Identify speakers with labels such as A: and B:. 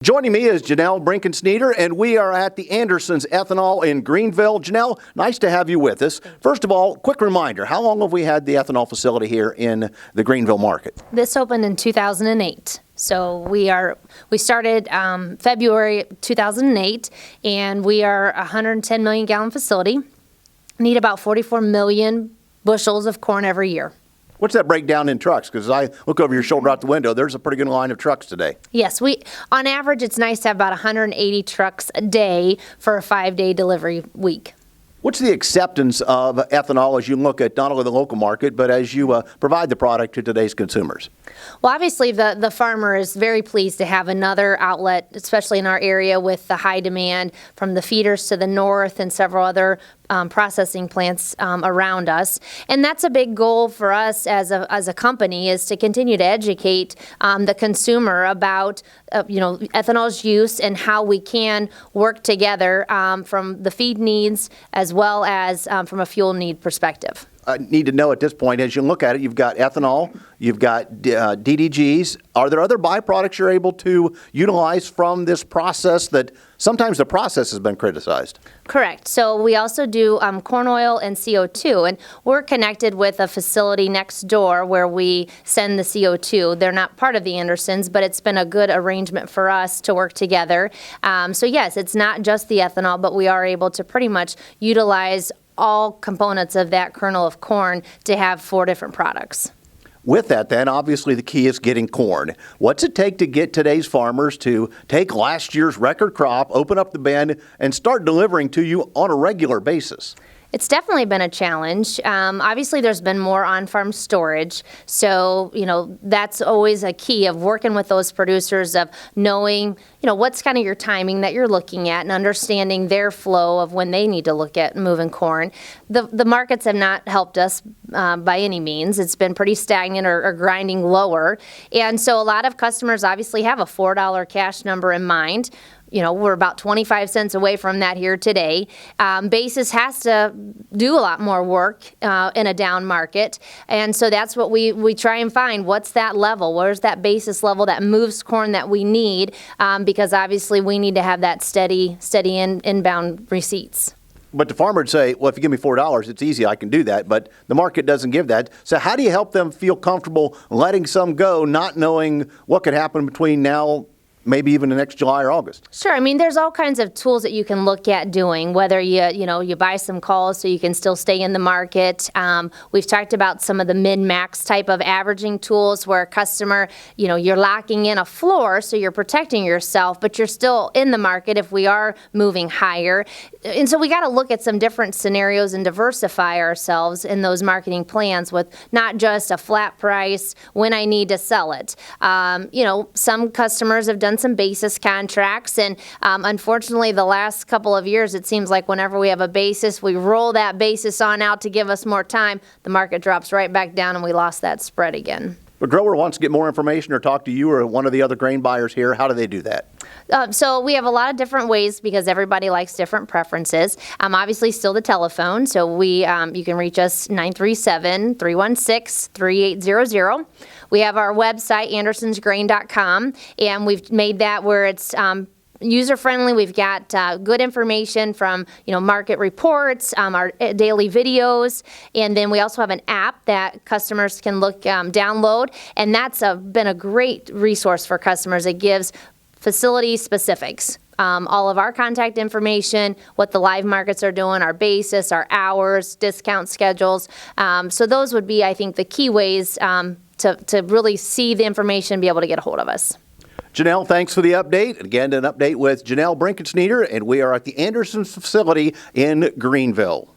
A: Joining me is Janelle Brinkensneeder, and we are at the Andersons Ethanol in Greenville. Janelle, nice to have you with us. First of all, quick reminder, how long have we had the ethanol facility here in the Greenville market?
B: This opened in 2008. So we started February 2008, and we are a 110 million gallon facility. Need about 44 million bushels of corn every year.
A: What's that breakdown in trucks? Because I look over your shoulder out the window, there's a pretty good line of trucks today.
B: Yes, on average, it's nice to have about 180 trucks a day for a 5-day delivery week.
A: What's the acceptance of ethanol as you look at not only the local market, but as you provide the product to today's consumers?
B: Well, obviously, the farmer is very pleased to have another outlet, especially in our area with the high demand from the feeders to the north and several other processing plants around us. And that's a big goal for us as a company, is to continue to educate the consumer about ethanol's use and how we can work together from the feed needs as well as from a fuel need perspective.
A: I need to know at this point, as you look at it, you've got ethanol, you've got DDGs. Are there other byproducts you're able to utilize from this process that sometimes the process has been criticized?
B: Correct. So we also do corn oil and CO2, and we're connected with a facility next door where we send the CO2. They're not part of the Andersons, but it's been a good arrangement for us to work together. So yes, it's not just the ethanol, but we are able to pretty much utilize all components of that kernel of corn to have 4 different products.
A: With that, then, obviously the key is getting corn. What's it take to get today's farmers to take last year's record crop, open up the bin, and start delivering to you on a regular basis?
B: It's definitely been a challenge. Obviously, there's been more on-farm storage, so that's always a key of working with those producers, of knowing what's kind of your timing that you're looking at and understanding their flow of when they need to look at moving corn. The markets have not helped us by any means. It's been pretty stagnant or grinding lower, and so a lot of customers obviously have a $4 cash number in mind. We're about 25 cents away from that here today. Basis has to do a lot more work in a down market. And so that's what we try and find. What's that level? Where's that basis level that moves corn that we need? Because obviously we need to have that steady inbound receipts.
A: But the farmer would say, well, if you give me $4, it's easy, I can do that. But the market doesn't give that. So how do you help them feel comfortable letting some go, not knowing what could happen between now, maybe even the next July or August?
B: Sure. I mean, there's all kinds of tools that you can look at doing, whether you buy some calls so you can still stay in the market. We've talked about some of the min-max type of averaging tools where a customer, you're locking in a floor, so you're protecting yourself, but you're still in the market if we are moving higher. And so we got to look at some different scenarios and diversify ourselves in those marketing plans with not just a flat price when I need to sell it. Some customers have done some basis contracts, and unfortunately the last couple of years it seems like whenever we have a basis, we roll that basis on out to give us more time, the market drops right back down and we lost that spread again.
A: A grower wants to get more information or talk to you or one of the other grain buyers here. How do they do that?
B: So we have a lot of different ways because everybody likes different preferences. Obviously, still the telephone. So you can reach us 937-316-3800. We have our website, andersonsgrain.com, and we've made that where it's user-friendly. We've got good information from market reports, our daily videos, and then we also have an app that customers can download, and that's been a great resource for customers. It gives facility specifics. All of our contact information, what the live markets are doing, our basis, our hours, discount schedules. So those would be, I think, the key ways to really see the information and be able to get a hold of us.
A: Janelle, thanks for the update. Again, an update with Janelle Brinkensneeder, and we are at the Andersons facility in Greenville.